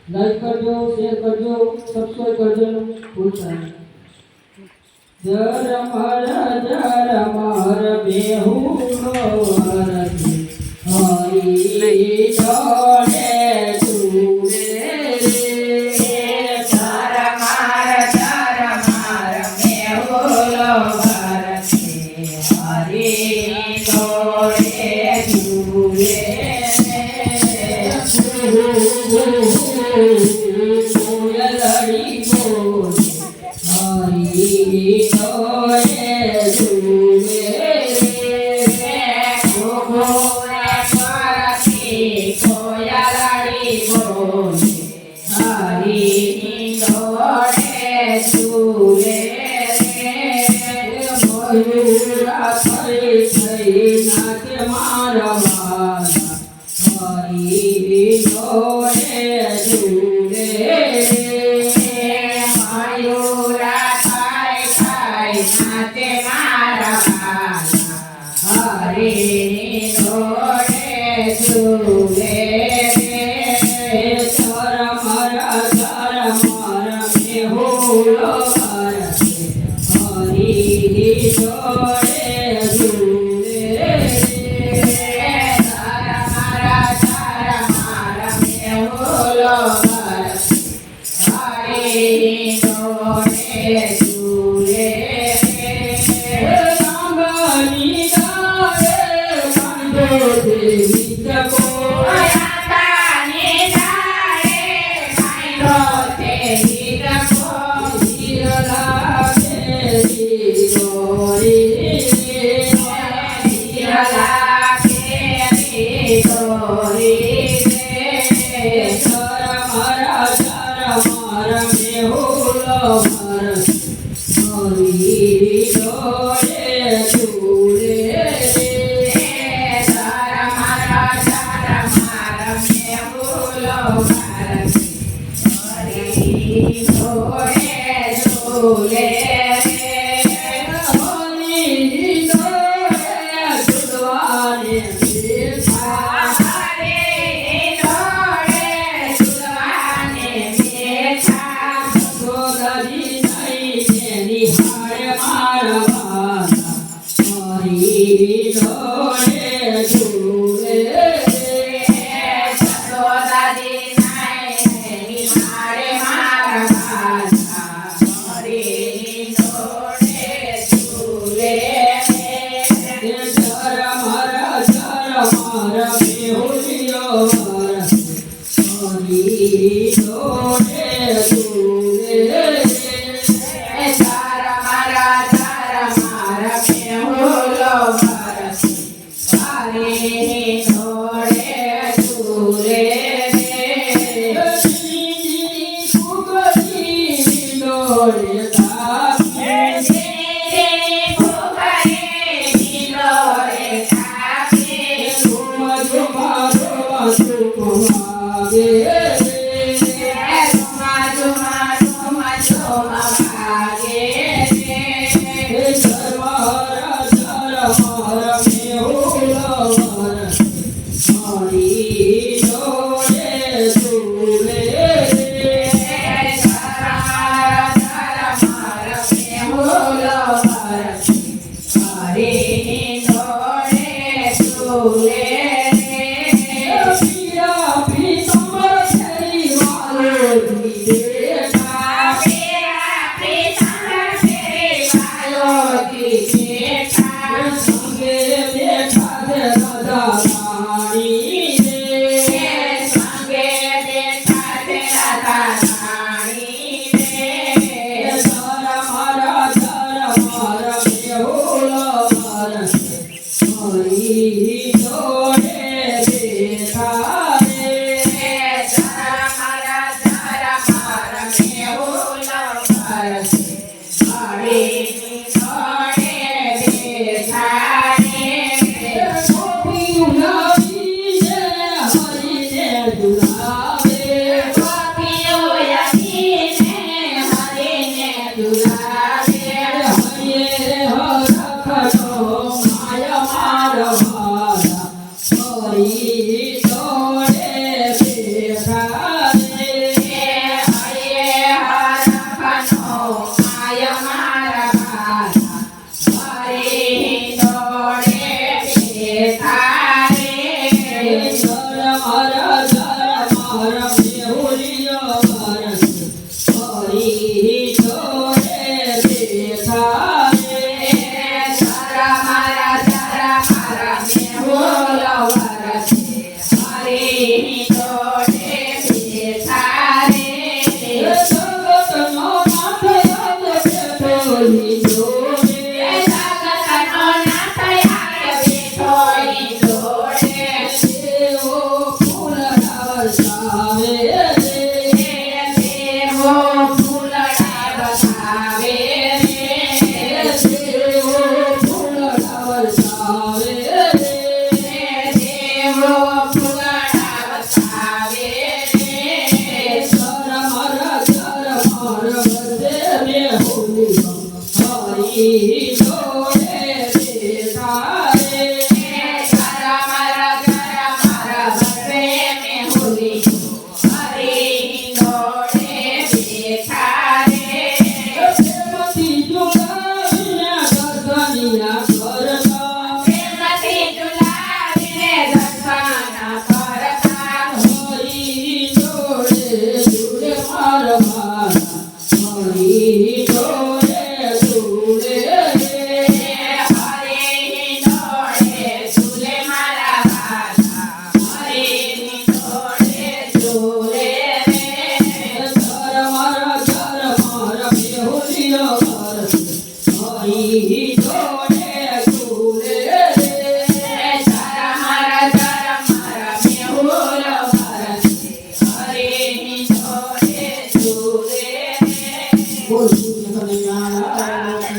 Like કરજો, share કરજો, subscribe કરજો, ભૂલતા નહીં. જર મર બેહુનો હરજી હરી જોડે તુરે જર મર બેહુનો હરજી હરી જોડે તુરે લડી બોલે હરી જોડે તુરે કોયલડી બોલે હરી જોડે તુરે મયુરા થઈ થઈ નાચે મારા વાલા હરી જોડે તુરે મયુરા થાય થાય નાચે મારા વાલા હરી જોડે તુરે મારા મેહુલો હરી જોડે તુરે હરી જોડે તુરે રામની ગારે કાંધો દેવી જકો માયા મારા મારા મેહુલ વરસે હરિની જોડે બેઠા રે જગતનો નાથ યાદ બેઠો ઈ જોડે જગતનો નાથ યાદ બેઠો ઈ જોડે દેવો ફૂલડા વરસાવે રે દેવો ફૂલડા વરસાવે રે દેવો ફૂલડા વરસાવે રે દેવો ફૂલડા વરસાવે રે મારા વરસે મેહુલી હરી જોડે બેઠા રે મારા વરસે મેહુલી હરિની જોડે બેઠા રે પ્રેમથી જોડાવીને ગરગનિયા કરતા પ્રેમથી ઝુલાવીને દર્શન કરતા હરી જોડે જોડે મારા હરી જોડે જોડે હરિની જોડે ઝૂલે મારા વાલા હરિની જોડે ઝૂલે રે મારા મેહુલિયો હરી જોડે જોડે મારા મેહુલ વરસે હરિની જોડે ઝૂલે રે બોલ